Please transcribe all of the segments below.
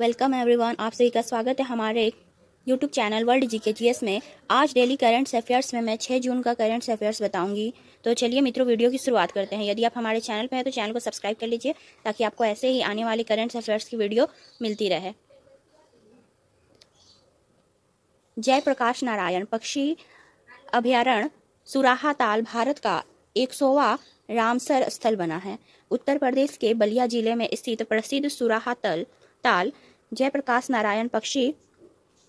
Welcome everyone, आप सभी का स्वागत है हमारे YouTube channel world GK GS में। आज डेली करंट अफेयर्स में मैं 6 जून का करंट अफेयर्स बताऊंगी। तो चलिए मित्रों, वीडियो की शुरुआत करते हैं। यदि आप हमारे चैनल पर हैं तो चैनल को सब्सक्राइब कर लीजिए ताकि आपको ऐसे ही आने वाली करंट अफेयर्स की वीडियो मिलती रहे। जयप्रकाश नारायण पक्षी अभयारण्य सुराहा ताल भारत का 100वां रामसर स्थल बना है। उत्तर प्रदेश के बलिया जिले में स्थित प्रसिद्ध सुराहा ताल जयप्रकाश नारायण पक्षी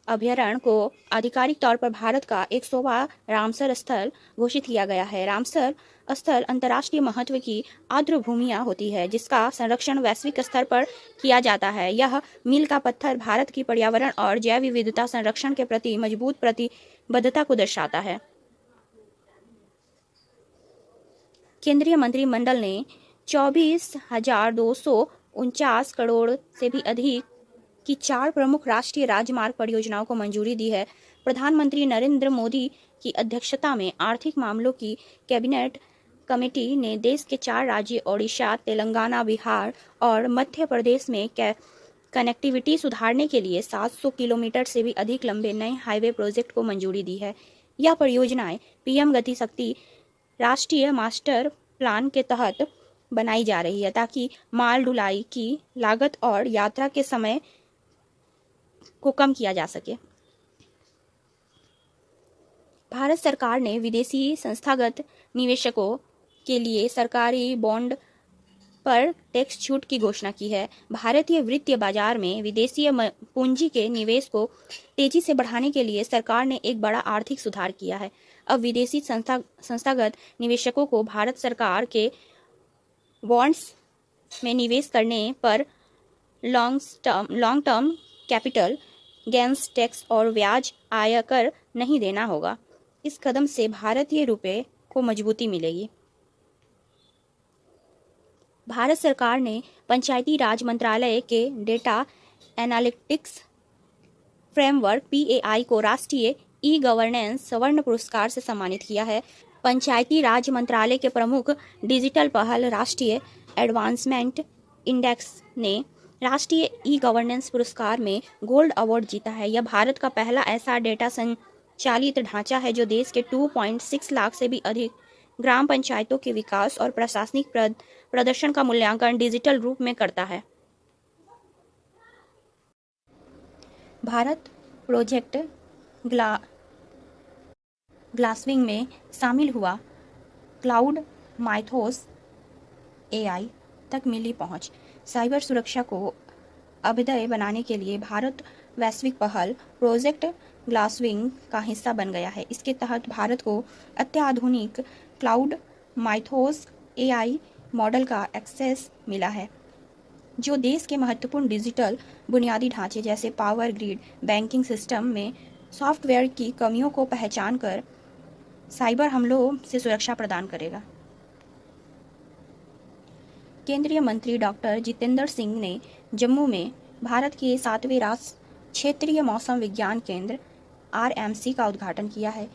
अभयारण्य को आधिकारिक तौर पर भारत का 100वां रामसर स्थल घोषित किया गया है। रामसर स्थल अंतर्राष्ट्रीय महत्व की आर्द्र भूमियां होती है जिसका संरक्षण वैश्विक स्तर पर किया जाता है। यह मील का पत्थर भारत की पर्यावरण और जैव विविधता संरक्षण के प्रति मजबूत प्रतिबद्धता को दर्शाता है। केंद्रीय मंत्रिमंडल ने 24,249 करोड़ से भी अधिक की 4 प्रमुख राष्ट्रीय राजमार्ग परियोजनाओं को मंजूरी दी है। प्रधानमंत्री नरेंद्र मोदी की अध्यक्षता में आर्थिक मामलों की कैबिनेट कमेटी ने देश के 4 राज्यों ओडिशा, तेलंगाना, बिहार और मध्य प्रदेश में कनेक्टिविटी सुधारने के लिए 700 किलोमीटर से भी अधिक लंबे नए हाईवे प्रोजेक्ट को मंजूरी दी है। यह परियोजनाएं पीएम गति शक्ति राष्ट्रीय मास्टर प्लान के तहत बनाई जा रही है ताकि माल ढुलाई की लागत और यात्रा के समय को कम किया जा सके। भारत सरकार ने विदेशी संस्थागत निवेशकों के लिए सरकारी बॉन्ड पर टैक्स छूट की घोषणा की है। भारतीय वित्तीय बाजार में विदेशी पूंजी के निवेश को तेजी से बढ़ाने के लिए सरकार ने एक बड़ा आर्थिक सुधार किया है। अब विदेशी संस्थागत निवेशकों को भारत सरकार के बॉन्ड्स में निवेश करने पर long term capital gains tax और ब्याज आयकर नहीं देना होगा। इस कदम से भारतीय रुपये को मजबूती मिलेगी। भारत सरकार ने पंचायती राज मंत्रालय के डेटा एनालिटिक्स फ्रेमवर्क पीएआई को राष्ट्रीय ई गवर्नेंस स्वर्ण पुरस्कार से सम्मानित किया है। पंचायती राज मंत्रालय के प्रमुख डिजिटल पहल राष्ट्रीय एडवांसमेंट इंडेक्स ने राष्ट्रीय ई गवर्नेंस पुरस्कार में गोल्ड अवार्ड जीता है। यह भारत का पहला ऐसा डेटा संचालित ढांचा है जो देश के 2.6 लाख से भी अधिक ग्राम पंचायतों के विकास और प्रशासनिक प्रदर्शन का मूल्यांकन डिजिटल रूप में करता है। भारत प्रोजेक्ट ग्लासविंग में शामिल हुआ। क्लाउड माइथोस एआई तक मिली पहुंच। साइबर सुरक्षा को अभेद्य बनाने के लिए भारत वैश्विक पहल प्रोजेक्ट ग्लासविंग का हिस्सा बन गया है। इसके तहत भारत को अत्याधुनिक क्लाउड माइथोस एआई मॉडल का एक्सेस मिला है जो देश के महत्वपूर्ण डिजिटल बुनियादी ढांचे जैसे पावर ग्रिड, बैंकिंग सिस्टम में सॉफ्टवेयर की कमियों को पहचान कर साइबर हमलों से सुरक्षा प्रदान करेगा। केंद्रीय मंत्री डॉक्टर जितेंद्र सिंह ने जम्मू में भारत के 7वें राष्ट्रीय क्षेत्रीय मौसम विज्ञान केंद्र आरएमसी का उद्घाटन किया है।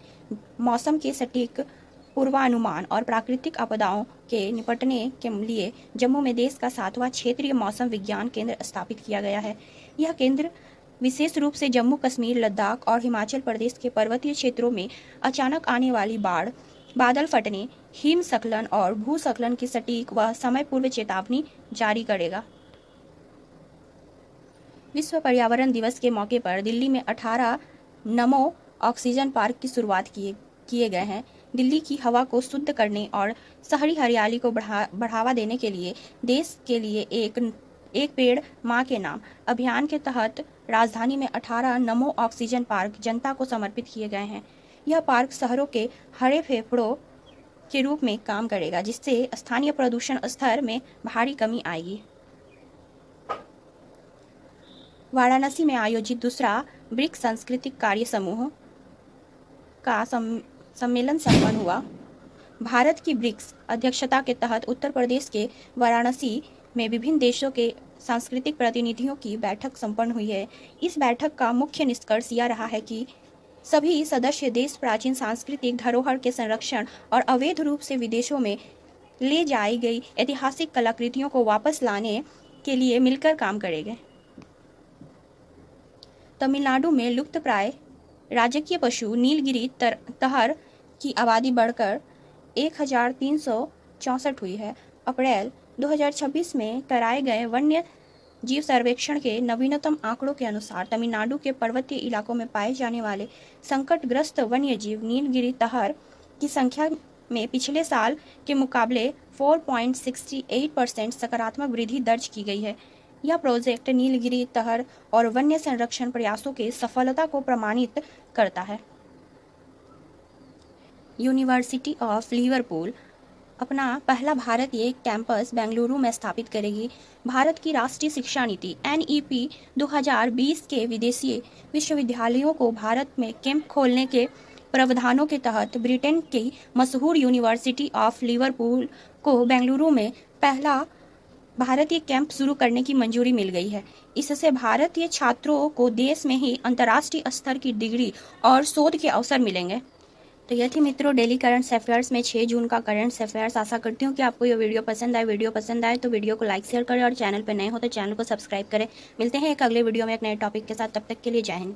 मौसम के सटीक पूर्वानुमान और प्राकृतिक आपदाओं के निपटने के लिए जम्मू में देश का 7वां क्षेत्रीय मौसम विज्ञान केंद्र स्थापित किया गया है। यह केंद्र विशेष रूप से जम्मू कश्मीर, लद्दाख और हिमाचल प्रदेश के पर्वतीय क्षेत्रों में अचानक आने वाली बाढ़, बादल फटने, हिमस्खलन और भूस्खलन की सटीक व समय पूर्व चेतावनी जारी करेगा। विश्व पर्यावरण दिवस के मौके पर दिल्ली में 18 नमो ऑक्सीजन पार्क की शुरुआत किए गए हैं। दिल्ली की हवा को शुद्ध करने और शहरी हरियाली को बढ़ावा देने के लिए देश के लिए एक पेड़ मां के नाम अभियान के तहत राजधानी में 18 नमो ऑक्सीजन पार्क जनता को समर्पित किए गए हैं। यह पार्क शहरों के हरे फेफड़ों के रूप में काम करेगा जिससे स्थानीय प्रदूषण स्तर में भारी कमी आएगी। वाराणसी में आयोजित दूसरा ब्रिक्स सांस्कृतिक कार्य समूह का सम्मेलन संपन्न हुआ। भारत की ब्रिक्स अध्यक्षता के तहत उत्तर प्रदेश के वाराणसी में विभिन्न देशों के सांस्कृतिक प्रतिनिधियों की बैठक संपन्न हुई है। इस बैठक का मुख्य निष्कर्ष यह रहा है कि सभी सदस्य देश प्राचीन सांस्कृतिक धरोहर के संरक्षण और अवैध रूप से विदेशों में ले जाई गई ऐतिहासिक कलाकृतियों को वापस लाने के लिए मिलकर काम करेंगे। तमिलनाडु में लुप्तप्राय राजकीय पशु नीलगिरी तहर की आबादी बढ़कर 1364 हुई है। अप्रैल 2026 में कराए गए वन्य जीव सर्वेक्षण के नवीनतम आंकड़ों के अनुसार तमिलनाडु के पर्वतीय इलाकों में पाए जाने वाले संकटग्रस्त वन्यजीव नीलगिरी तहर की संख्या में पिछले साल के मुकाबले 4.68% सकारात्मक वृद्धि दर्ज की गई है। यह प्रोजेक्ट नीलगिरी तहर और वन्य संरक्षण प्रयासों के सफलता को प्रमाणित करता है। यूनिवर्सिटी ऑफ लिवरपूल अपना पहला भारतीय कैंपस बेंगलुरु में स्थापित करेगी। भारत की राष्ट्रीय शिक्षा नीति NEP 2020 के विदेशी विश्वविद्यालयों को भारत में कैंप खोलने के प्रावधानों के तहत ब्रिटेन की मशहूर यूनिवर्सिटी ऑफ लिवरपूल को बेंगलुरु में पहला भारतीय कैंप शुरू करने की मंजूरी मिल गई है। इससे भारतीय छात्रों को देश में ही अंतर्राष्ट्रीय स्तर की डिग्री और शोध के अवसर मिलेंगे। तो यह थी मित्रों डेली करंट अफेयर्स में 6 जून का करंट अफेयर्स। आशा करती हूँ कि आपको ये वीडियो पसंद आए तो वीडियो को लाइक शेयर करें और चैनल पर नए हो तो चैनल को सब्सक्राइब करें। मिलते हैं एक अगले वीडियो में एक नए टॉपिक के साथ, तब तक के लिए जय हिंद।